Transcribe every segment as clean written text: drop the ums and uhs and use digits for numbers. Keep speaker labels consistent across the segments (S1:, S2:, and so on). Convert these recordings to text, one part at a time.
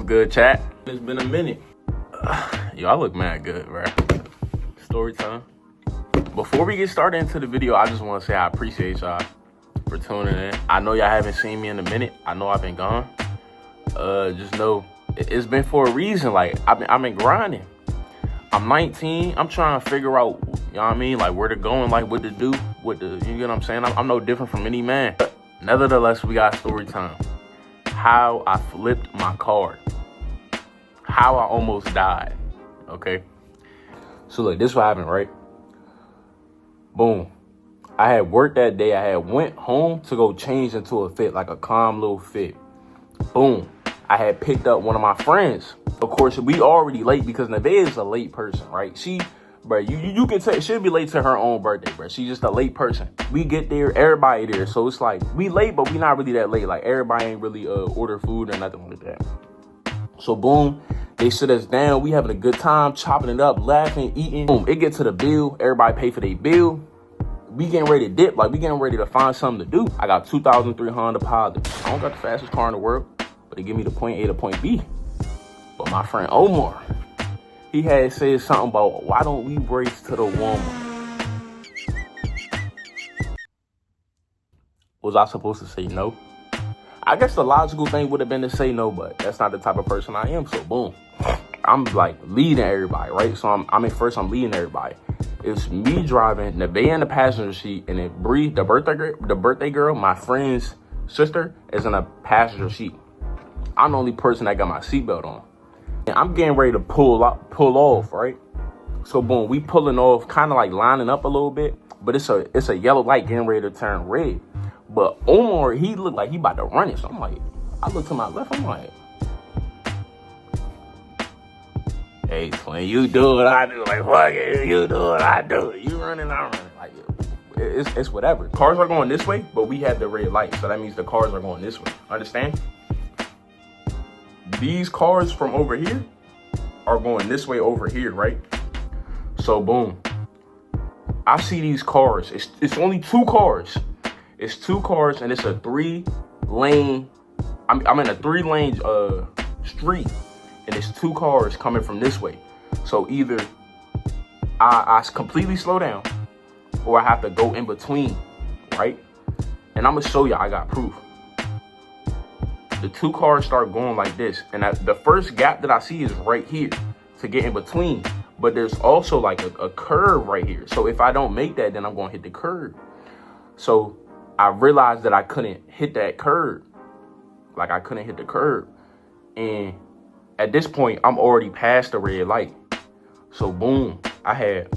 S1: What's good, chat? It's been a minute. Yo, I look mad good, bro. Story time. Before we get started into the video, I just want to say I appreciate y'all for tuning in. I know y'all haven't seen me in a minute. I know I've been gone. Just know it's been for a reason. Like, I've been grinding. I'm 19. I'm trying to figure out, you know what I mean? Like, where to go and, like, what to do. You get what I'm saying? I'm no different from any man. But nevertheless, we got story time. How I flipped my card. How I almost died. Okay? So, look, this is what happened, right? Boom. I had worked that day. I had went home to go change into a fit, like a calm little fit. Boom. I had picked up one of my friends. Of course, we already late because Nevaeh is a late person, right? Bro, you can tell she'll be late to her own birthday, bro. She's just a late person. We get there, everybody there. So it's like, we late, but we not really that late. Like, everybody ain't really order food or nothing like that. So, boom. They sit us down. We having a good time, chopping it up, laughing, eating. Boom. It get to the bill. Everybody pay for their bill. We getting ready to dip. Like, we getting ready to find something to do. I got 2,300 deposits. I don't got the fastest car in the world, but it give me the point A to point B. But my friend Omar, he had said something about, why don't we race to the Walmart? Was I supposed to say no? I guess the logical thing would have been to say no, but that's not the type of person I am. So boom, I'm like leading everybody, right? So I'm in first. I'm leading everybody. It's me driving, Nevaeh in the passenger seat, and then Bree, the birthday girl, my friend's sister, is in a passenger seat. I'm the only person that got my seatbelt on. And I'm getting ready to pull off, right? So boom, we pulling off, kind of like lining up a little bit, but it's a yellow light getting ready to turn red. But Omar, he looked like he about to run it. So I'm like, I look to my left, I'm like, hey, twin, you do what I do. Like, fuck it, you do what I do. You running, I'm running. Like, it's whatever. Cars are going this way, but we had the red light. So that means the cars are going this way. Understand? These cars from over here are going this way over here, right? So boom, I see these cars. It's only two cars. It's two cars and it's a 3-lane. I'm in a 3-lane street, and it's two cars coming from this way. So either I completely slow down, or I have to go in between, right? And I'm gonna show you I got proof. The two cars start going like this, and the first gap that I see is right here to get in between. But there's also like a curve right here. So if I don't make that, then I'm gonna hit the curb. So I realized that I couldn't hit that curb. Like, I couldn't hit the curb. And at this point, I'm already past the red light. So boom, I had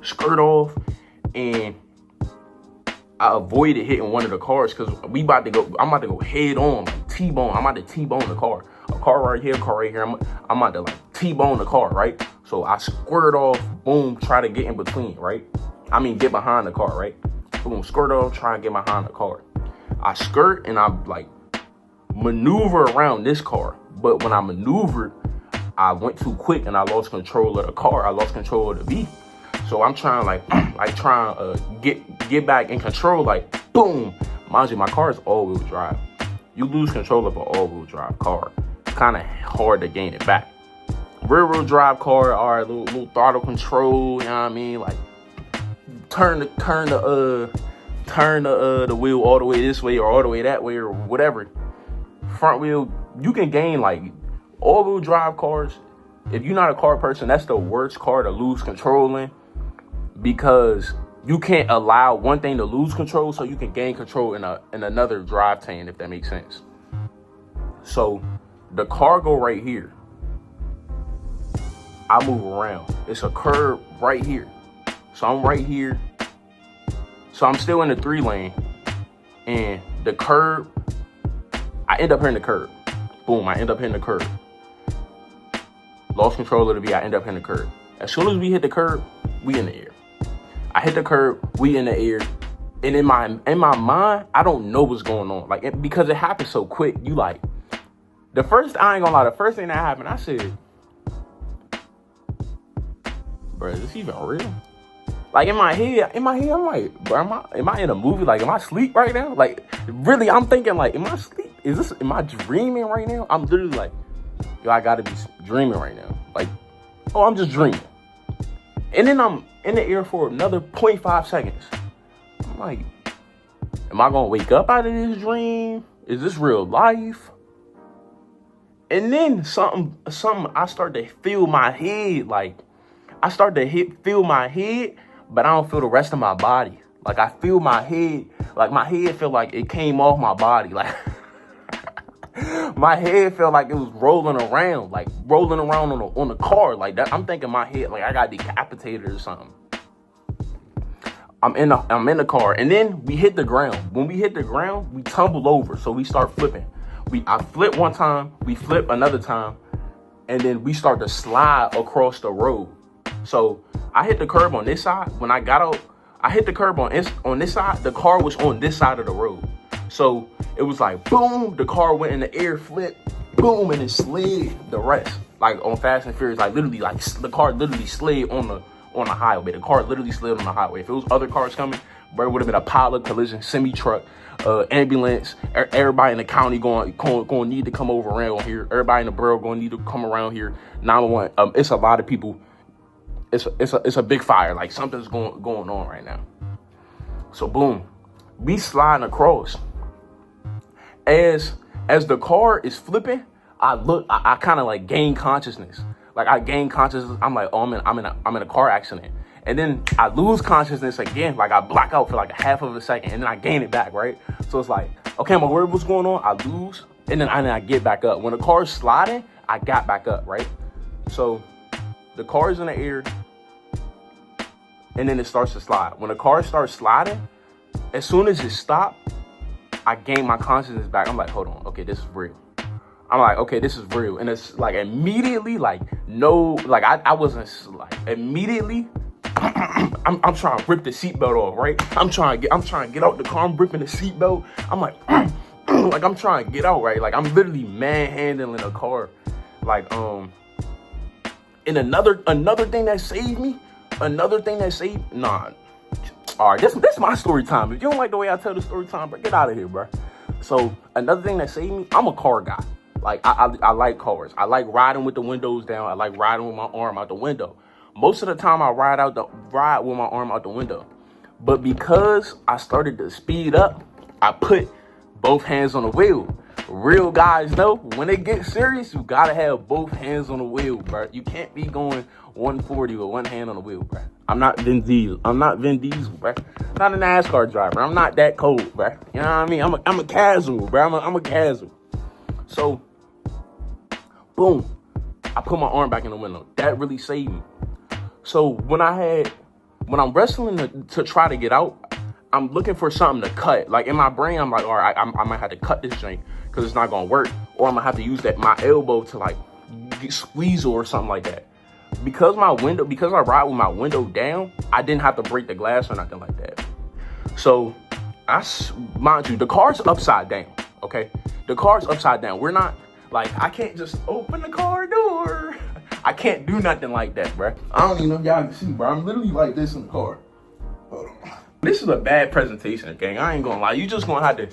S1: skirt off, and I avoided hitting one of the cars because I'm about to go head on, like T-bone. I'm about to T-bone the car. A car right here, car right here. I'm about to like T-bone the car, right? So I squirt off, boom, try to get in between, right? I mean, get behind the car, right? Boom, skirt off, try and get behind the car. I skirt and I like maneuver around this car. But when I maneuvered, I went too quick and I lost control of the car. I lost control of the V. So I'm trying get back in control, like boom. Mind you, my car is all-wheel drive. You lose control of an all-wheel drive car, it's kind of hard to gain it back. Rear-wheel drive car, all right, little throttle control, you know what I mean? Like turn the wheel all the way this way or all the way that way or whatever. Front wheel, you can gain like all-wheel drive cars. If you're not a car person, that's the worst car to lose control in, because you can't allow one thing to lose control so you can gain control in another drivetrain, if that makes sense. So the car go right here. I move around. It's a curve right here. So I'm right here. So I'm still in the 3-lane. And the curb, I end up hitting the curb. Boom, I end up hitting the curb. Lost control of the V, I end up hitting the curb. As soon as we hit the curb, we in the air. I hit the curb, we in the air. And in my mind, I don't know what's going on. Like, because it happened so quick, you like, I ain't gonna lie, the first thing that happened, I said, bro, is this even real? Like, in my head, I'm like, bro, am I in a movie? Like, am I asleep right now? Like, really, I'm thinking, like, am I asleep? Am I dreaming right now? I'm literally like, yo, I gotta be dreaming right now. Like, oh, I'm just dreaming. And then I'm in the air for another 0.5 seconds. I'm like, am I gonna wake up out of this dream? Is this real life? And then something, I start to feel my head. Like, I start to feel my head, but I don't feel the rest of my body. Like, I feel my head, like my head feel like it came off my body. Like, my head felt like it was rolling around on the car. Like that, I'm thinking my head, like I got decapitated or something. I'm in the car, and then we hit the ground. When we hit the ground, we tumble over, so we start flipping. I flip one time, we flip another time, and then we start to slide across the road. So I hit the curb on this side. When I got out, I hit the curb on this side. The car was on this side of the road. So it was like, boom, the car went in the air, flipped, boom, and it slid the rest. Like on Fast and Furious, like literally, like the car literally slid on the highway. The car literally slid on the highway. If it was other cars coming, bro, it would have been a pile of collision, semi-truck, ambulance, everybody in the county going to need to come over around here. Everybody in the borough going to need to come around here. 911, it's a lot of people. It's a big fire. Like something's going on right now. So boom, we sliding across. As the car is flipping, I kind of like gain consciousness. Like I gain consciousness. I'm like, oh, I'm in a car accident. And then I lose consciousness again. Like I black out for like a half of a second, and then I gain it back, right? So it's like, okay, I'm aware of what's going on. I lose, and then I get back up. When the car's sliding, I got back up, right? So the car's in the air, and then it starts to slide. When the car starts sliding, as soon as it stopped, I gained my consciousness back. I'm like, hold on, okay, this is real. I'm like, okay, this is real. And it's like immediately, like, no, like I wasn't like immediately. I'm trying to rip the seatbelt off, right? I'm trying to get out the car. I'm ripping the seatbelt. I'm like, like I'm trying to get out, right? Like I'm literally manhandling a car. Like, and another thing that saved me, nah. All right, this my story time. If you don't like the way I tell the story time, bro, get out of here, bro. So another thing that saved me, I'm a car guy. Like I like cars. I like riding with the windows down. I like riding with my arm out the window. Most of the time I ride with my arm out the window. But because I started to speed up, I put both hands on the wheel. Real guys know when it gets serious, you gotta have both hands on the wheel, bro. You can't be going 140 with one hand on the wheel, bro. I'm not Vin Diesel, bro. I'm not a NASCAR driver. I'm not that cold, bro. You know what I mean? I'm a casual, bro. I'm a casual. So, boom. I put my arm back in the window. That really saved me. So when I'm wrestling to try to get out, I'm looking for something to cut. Like in my brain, I'm like, all right, I might have to cut this joint because it's not gonna work, or I'm gonna have to use my elbow to like squeeze or something like that. Because I ride with my window down, I didn't have to break the glass or nothing like that. So mind you, the car's upside down. Okay, the car's upside down. We're not like I can't just open the car door. I can't do nothing like that, bro. I don't even know if y'all can see, bro. I'm literally like this in the car. Hold on. This is a bad presentation, gang. I ain't gonna lie. You just gonna have to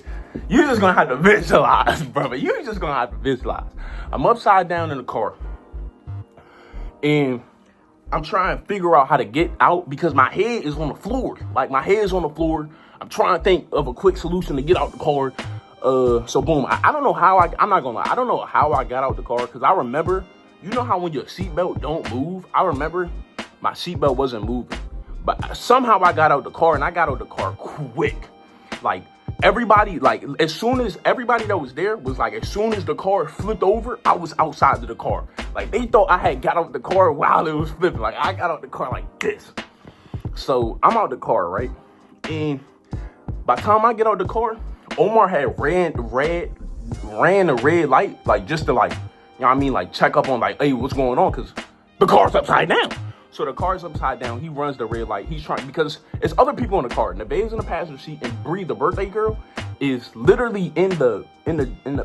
S1: visualize, brother. You just gonna have to visualize. I'm upside down in the car, and I'm trying to figure out how to get out because my head is on the floor. Like my head is on the floor. I'm trying to think of a quick solution to get out the car. So boom. I don't know how I'm not gonna lie. I don't know how I got out the car because I remember. You know how when your seatbelt don't move? I remember my seatbelt wasn't moving. But somehow I got out the car, and I got out the car quick. Like, everybody, like, as soon as everybody that was there was like, as soon as the car flipped over, I was outside of the car. Like, they thought I had got out the car while it was flipping. Like, I got out the car like this. So, I'm out the car, right? And by the time I get out the car, Omar had ran the red light, like, just to, like, you know what I mean? Like, check up on, like, hey, what's going on? Because the car's upside down. So the car's upside down. He runs the red light. He's trying, because it's other people in the car. And the babe's in the passenger seat, and Bree, the birthday girl, is literally in the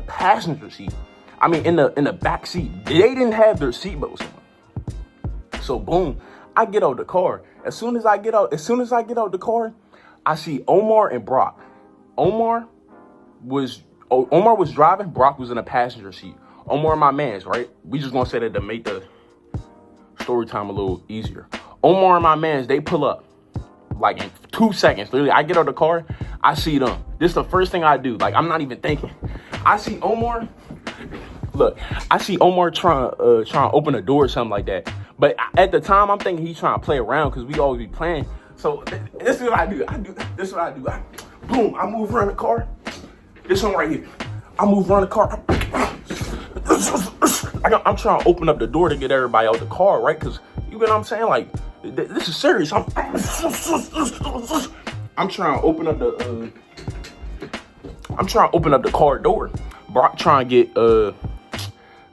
S1: passenger seat. I mean, in the back seat. They didn't have their seatbelts on. So boom, I get out the car. As soon as I get out the car, I see Omar and Brock. Omar was driving. Brock was in the passenger seat. Omar and my mans, right? We just gonna say that to make the story time a little easier. Omar and my mans, they pull up like in 2 seconds. Literally, I get out of the car, I see them. This is the first thing I do. Like, I'm not even thinking. I see Omar. Look, I see Omar trying to open a door or something like that. But at the time, I'm thinking he's trying to play around because we always be playing. So this is what I do. This is what I do. Boom, I move around the car. This one right here. I move around the car. I'm trying to open up the door to get everybody out the car, right? Because you know what I'm saying? Like, this is serious. I'm trying to open up the car door. Brock trying to get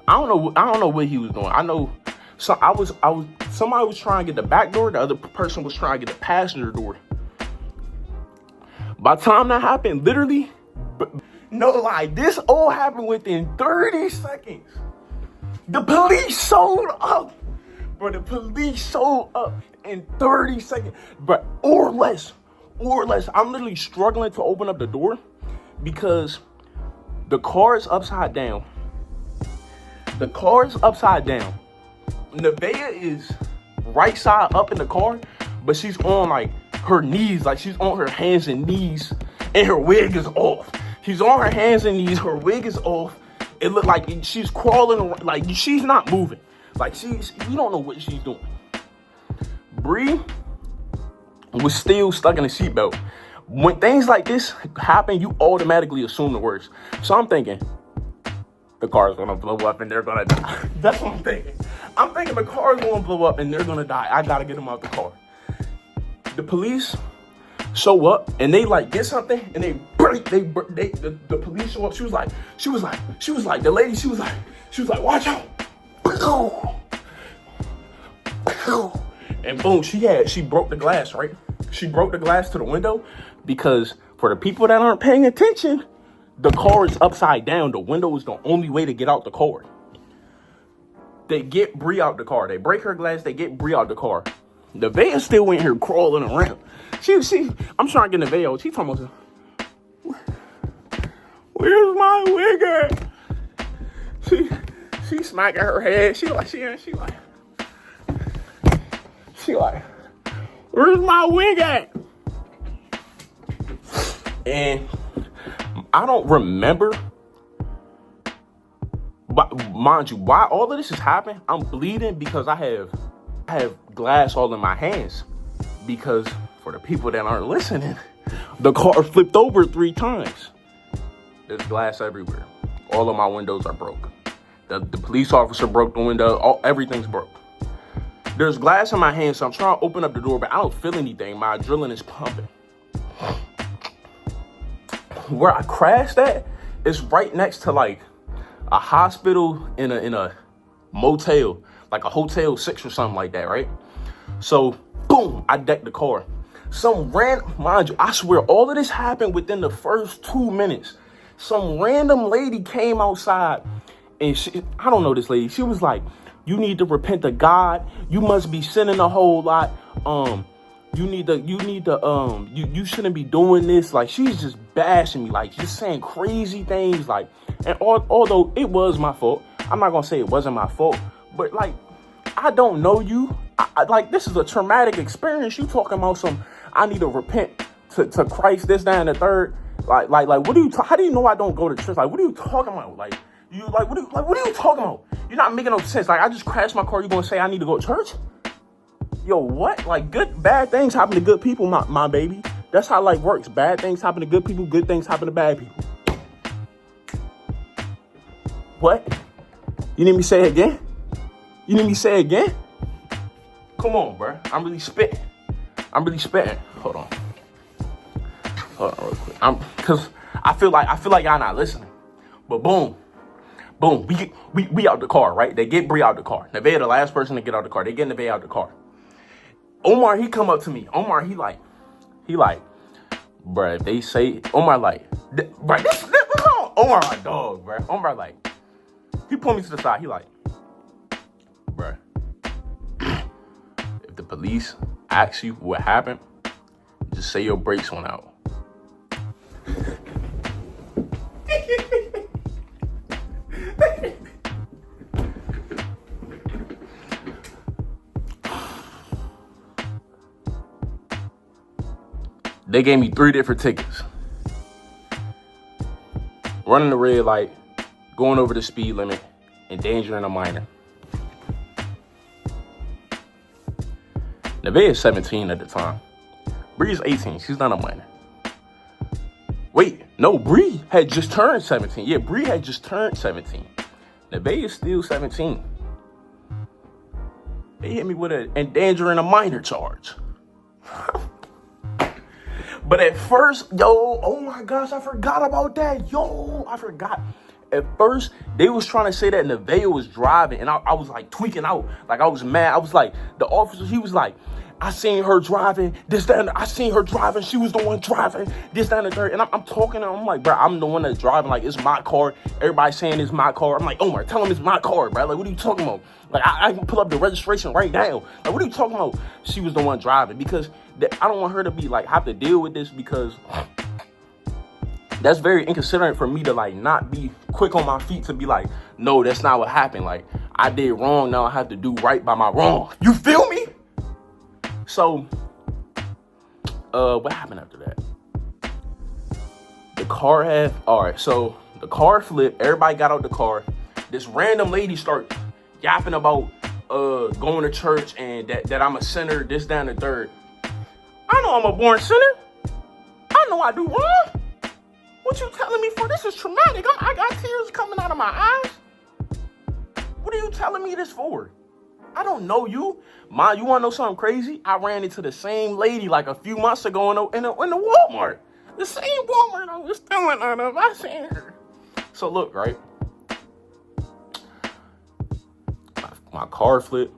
S1: I don't know what he was doing. I know somebody was trying to get the back door, the other person was trying to get the passenger door. By the time that happened, literally, no lie, this all happened within 30 seconds. The police showed up. Bro, the police showed up in 30 seconds. But or less. I'm literally struggling to open up the door because the car is upside down. Nevaeh is right side up in the car, but she's on like her knees, like she's on her hands and knees, and her wig is off. She's on her hands and knees, her wig is off. It looked like she's crawling around, like she's not moving. Like you don't know what she's doing. Bree was still stuck in the seatbelt. When things like this happen, you automatically assume the worst. So I'm thinking, the car's gonna blow up and they're gonna die. That's what I'm thinking. I'm thinking the car's gonna blow up and they're gonna die. I gotta get them out the car. The police show up and they like get something and the police show up. She was like, the lady, she was like, watch out. And boom, she broke the glass, right? She broke the glass to the window because for the people that aren't paying attention, the car is upside down. The window is the only way to get out the car. They get Bree out the car. They break her glass. They get Bree out the car. Nevaeh still in here crawling around. I'm trying to get Nevaeh out. She talking about, where's my wig at? She smacking her head. She like, where's my wig at? And I don't remember, but mind you, why all of this is happening, I'm bleeding because I have glass all in my hands. Because for the people that aren't listening, the car flipped over 3 times. There's glass everywhere. All of my windows are broke. The police officer broke the window. Everything's broke. There's glass in my hands, so I'm trying to open up the door, but I don't feel anything. My adrenaline is pumping. Where I crashed at is right next to like a hospital in a motel, like a Hotel 6 or something like that, right? So, boom, I decked the car. Mind you, I swear all of this happened within the first 2 minutes. Some random lady came outside and I don't know this lady. She was like, you need to repent to God. You must be sinning a whole lot. You shouldn't be doing this. Like, she's just bashing me, like just saying crazy things. Like, and although it was my fault, I'm not gonna say it wasn't my fault, but like, I don't know you. Like, this is a traumatic experience. You talking about I need to repent to Christ, this, that, and the third. Like, what do you? How do you know I don't go to church? Like, what are you talking about? What are you talking about? You're not making no sense. Like, I just crashed my car. You gonna say I need to go to church? Yo, what? Like, bad things happen to good people, my baby. That's how life works. Bad things happen to good people. Good things happen to bad people. What? You need me to say it again? Come on, bro. I'm really spitting. Hold on real quick. Cause I feel like y'all not listening. But boom, we out the car, right? They get Bree out the car. Nevaeh the last person to get out the car. They get Nevaeh out the car. Omar, he come up to me. Omar, he like, bruh, if they say, Omar like, bruh, this Omar my dog, bruh. Omar like, he pulled me to the side. He like, bruh, if the police ask you what happened, just say your brakes went out. They gave me 3 different tickets. Running the red light, going over the speed limit, endangering a minor. Nevaeh is 17 at the time. Bree is 18. She's not a minor. Wait, no, Bree had just turned 17. Yeah, Bree had just turned 17. Nevaeh is still 17. They hit me with an endangering a minor charge. But at first, oh my gosh, I forgot about that. I forgot. At first, they was trying to say that Nevaeh was driving, and I was like tweaking out. Like, I was mad. I was like, the officer, he was like, I seen her driving, this, that, and I seen her driving. She was the one driving, this, that, and the third. And I'm talking, and I'm like, bro, I'm the one that's driving. Like, it's my car. Everybody saying it's my car. I'm like, Omar, tell him it's my car, bro. Like, what are you talking about? Like, I can pull up the registration right now. Like, what are you talking about? She was the one driving, because I don't want her to be, like, have to deal with this, because that's very inconsiderate for me to, like, not be quick on my feet to be like, no, that's not what happened. Like, I did wrong. Now I have to do right by my wrong. You feel me? So, what happened after that? The car so the car flipped. Everybody got out the car. This random lady started yapping about going to church and that I'm a sinner, this, that, and the third. I know I'm a born sinner. I know I do wrong. What you telling me for? This is traumatic. I got tears coming out of my eyes. What are you telling me this for? I don't know you. Ma, you want to know something crazy? I ran into the same lady like a few months ago in the Walmart. The same Walmart I was stealing out of. I seen her. So look, right? My car flipped.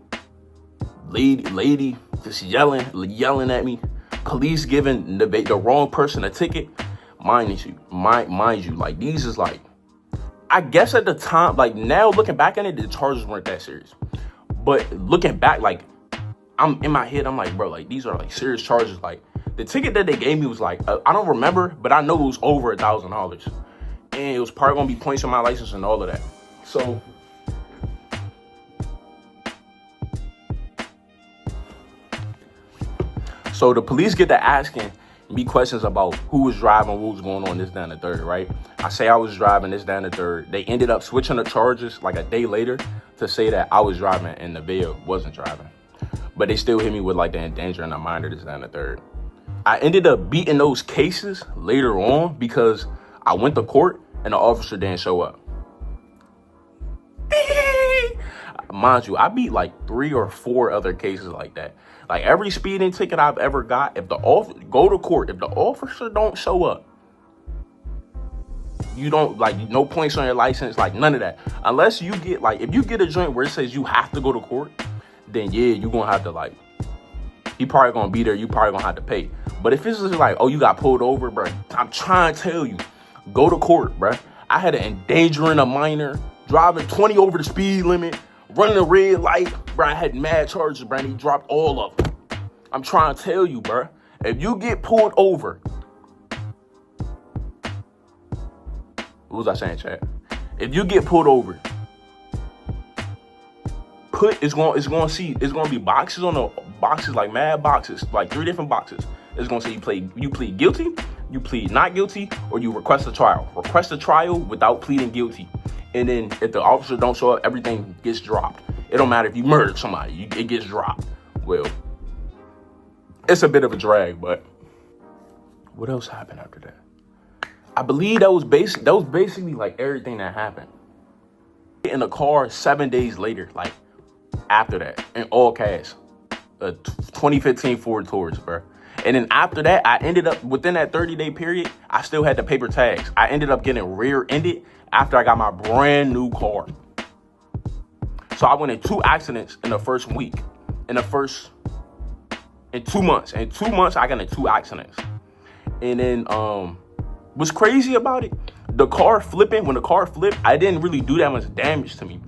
S1: Lady just yelling at me. Police giving the wrong person a ticket. Mind you, like, these is like, I guess at the time, like, now looking back at it, the charges weren't that serious. But looking back, like, I'm in my head, I'm like, bro, like, these are like serious charges. Like, the ticket that they gave me was like, I don't remember, but I know it was over $1,000. And it was probably gonna be points on my license and all of that. So the police get to asking me questions about who was driving, what was going on, this, that, and the third, right? I say I was driving, this, that, and the third. They ended up switching the charges like a day later to say that I was driving and Nevaeh wasn't driving. But they still hit me with like the endangering a minor, this, that, and the third. I ended up beating those cases later on because I went to court and the officer didn't show up. Mind you, I beat like 3 or 4 other cases like that. Like, every speeding ticket I've ever got, if go to court, if the officer don't show up, you don't, like, no points on your license, like, none of that. Unless you get, like, if you get a joint where it says you have to go to court, then yeah, you're gonna have to, like, he probably gonna be there, you probably gonna have to pay. But if it's just like, oh, you got pulled over, bro, I'm trying to tell you, go to court, bro. I had an endangering a minor, driving 20 over the speed limit, running a red light, bro. I had mad charges, bro, and he dropped all of them. I'm trying to tell you, bro, if you get pulled over, what was I saying, Chad? If you get pulled over, it's gonna be boxes on the boxes, like mad boxes, like 3 different boxes. It's gonna say you plead guilty, you plead not guilty, or you request a trial. Request a trial without pleading guilty. And then if the officer don't show up, everything gets dropped. It don't matter if you murdered somebody, it gets dropped. Well, it's a bit of a drag, but what else happened after that? I believe that was basically like everything that happened. In the car 7 days later, like after that, in all cash, 2015 Ford Taurus, bro. And then after that, I ended up, within that 30-day period, I still had the paper tags. I ended up getting rear-ended after I got my brand new car. So I went in 2 accidents in the first week. In 2 months. In 2 months, I got in 2 accidents. And then, what's crazy about it, when the car flipped, I didn't really do that much damage to me.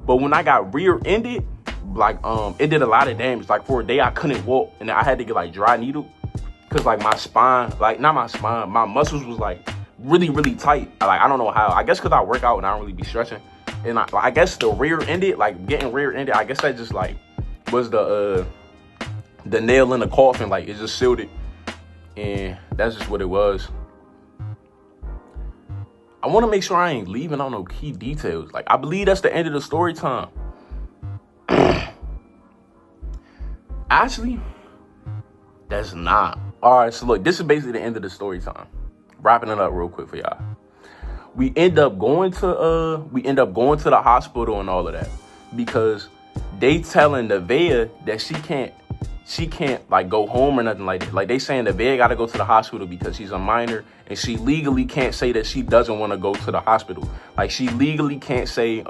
S1: But when I got rear-ended, like, it did a lot of damage. Like, for a day, I couldn't walk. And I had to get, like, dry needle. Because, like, my spine, like, not my spine, my muscles was, like, really, really tight. Like, I don't know how. I guess because I work out and I don't really be stretching. And I guess the rear-ended, like, getting rear-ended, I guess that just, like, was the nail in the coffin. Like, it just sealed it. And that's just what it was. I want to make sure I ain't leaving on no key details. Like, I believe that's the end of the story time. Actually, that's not. All right, so look, this is basically the end of the story time. Wrapping it up real quick for y'all. We end up going to the hospital and all of that because they telling Nevaeh that she can't like go home or nothing like that. Like, they saying Nevaeh got to go to the hospital because she's a minor and she legally can't say that she doesn't want to go to the hospital. Like, she legally can't say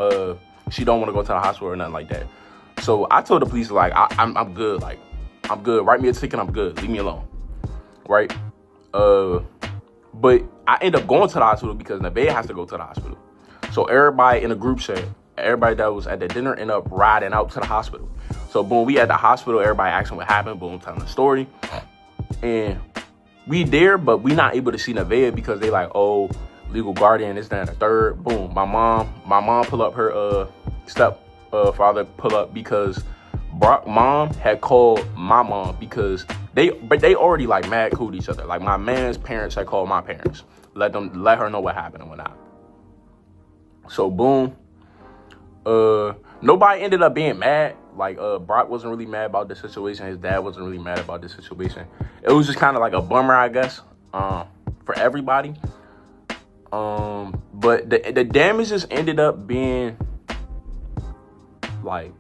S1: she don't want to go to the hospital or nothing like that. So I told the police, like, I'm good. Like, I'm good. Write me a ticket. I'm good. Leave me alone. Right? But I end up going to the hospital because Nevaeh has to go to the hospital. So everybody in the group chat, everybody that was at the dinner ended up riding out to the hospital. So boom, we at the hospital, everybody asking what happened, boom, telling the story. And we there, but we not able to see Nevaeh because they like, oh, legal guardian, this, that, and the third. Boom, my mom pull up her stepfather pull up because Brock mom had called my mom because they already like mad cool to each other. Like, my man's parents had called my parents, let her know what happened and whatnot. So boom, nobody ended up being mad. Like, Brock wasn't really mad about the situation. His dad wasn't really mad about the situation. It was just kind of like a bummer, I guess, for everybody. But the damages ended up being like,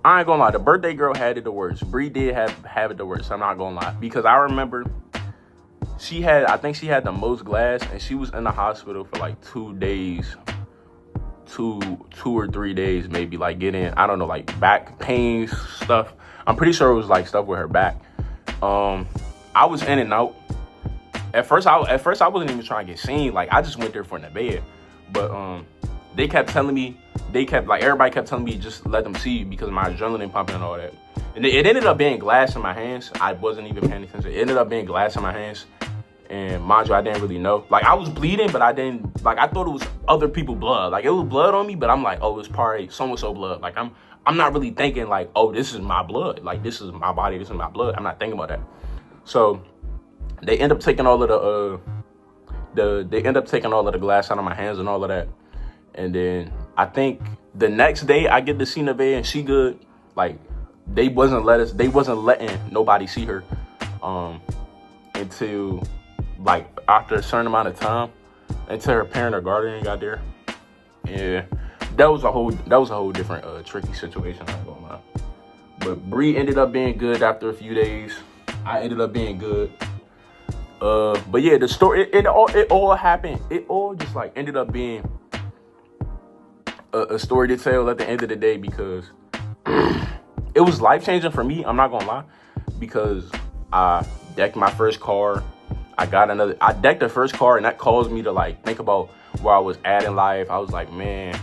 S1: I ain't gonna lie, the birthday girl had it the worst. Bree did have it the worst. I'm not gonna lie, because I remember I think she had the most glass, and she was in the hospital for like 2 days, two or 3 days maybe, like getting, I don't know, like back pains stuff. I'm pretty sure it was like stuff with her back. I was in and out. At first I wasn't even trying to get seen. Like, I just went there for Nevaeh, but they kept telling me, everybody kept telling me, just let them see you because of my adrenaline pumping and all that. And it ended up being glass in my hands. I wasn't even paying attention. It ended up being glass in my hands. And mind you, I didn't really know. Like, I was bleeding, but I didn't, like, I thought it was other people's blood. Like, it was blood on me, but I'm like, oh, it's probably so-and-so blood. Like, I'm not really thinking like, oh, this is my blood. Like, this is my body, this is my blood. I'm not thinking about that. So they end up taking all of the glass out of my hands and all of that. And then I think the next day I get to see Nevaeh and she good. Like, they wasn't letting nobody see her until like after a certain amount of time, until her parent or guardian got there. Yeah, that was a whole different tricky situation, I'm not gonna lie. But Bree ended up being good after a few days. I ended up being good. But yeah, the story, it all happened. It all just like ended up being a story to tell at the end of the day, because it was life-changing for me, I'm not gonna lie, because I decked my first car. I decked the first car, and that caused me to like think about where I was at in life. I was like, man,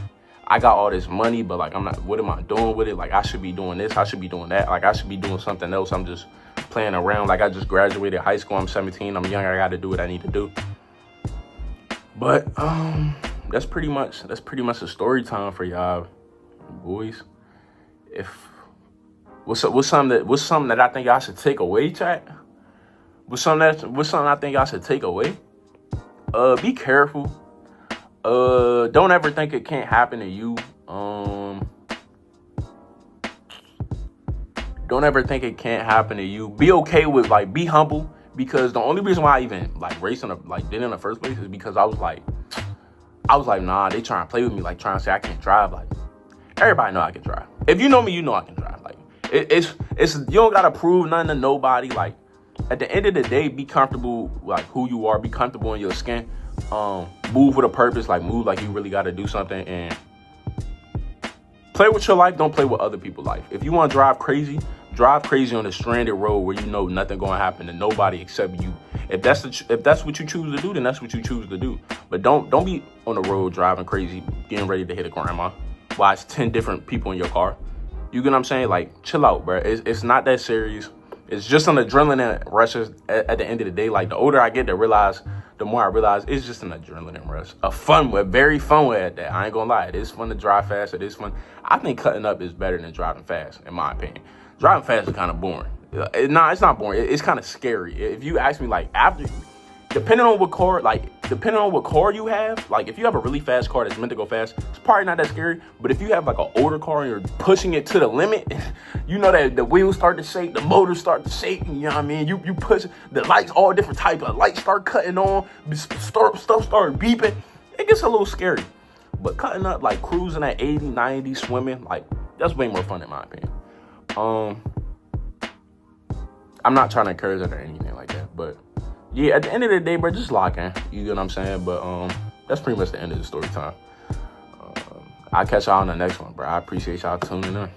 S1: I got all this money, but like, what am I doing with it? Like, I should be doing this, I should be doing that. Like, I should be doing something else. I'm just playing around. Like, I just graduated high school. I'm 17. I'm young. I got to do what I need to do. But that's pretty much a story time for y'all boys. What's something that I think y'all should take away, chat? What's something I think y'all should take away? Be careful. Don't ever think it can't happen to you. Don't ever think it can't happen to you. Be okay with, like, be humble, because the only reason why I even like racing did in the first place is because I was like, nah, they trying to play with me, like trying to say I can't drive. Like, everybody know I can drive. If you know me, you know I can drive. Like, it's you don't gotta prove nothing to nobody. Like, at the end of the day, be comfortable like who you are. Be comfortable in your skin. Move with a purpose. Like, move like you really got to do something, and play with your life. Don't play with other people's life. If you want to drive crazy on a stranded road where you know nothing going to happen to nobody except you. If that's what you choose to do, then that's what you choose to do. But don't be on the road driving crazy, getting ready to hit a grandma while it's 10 different people in your car. You get what I'm saying? Like, chill out, bro. It's not that serious. It's just an adrenaline rush at the end of the day. Like, the older I get, the more I realize it's just an adrenaline rush. A very fun way at that. I ain't gonna lie. It is fun to drive fast. It is fun. I think cutting up is better than driving fast, in my opinion. Driving fast is kind of boring. Nah, it's not boring. It's kind of scary. If you ask me, like, after, depending on what car you have, like, if you have a really fast car that's meant to go fast, it's probably not that scary. But if you have like an older car and you're pushing it to the limit, you know that the wheels start to shake, the motors start to shake, you know what I mean? You push the lights, all different types of lights start cutting on, stuff start beeping. It gets a little scary. But cutting up, like cruising at 80, 90, swimming, like, that's way more fun in my opinion. I'm not trying to encourage it or anything like that, but yeah, at the end of the day, bro, just lock in. You get what I'm saying? But that's pretty much the end of the story time. I'll catch y'all on the next one, bro. I appreciate y'all tuning in.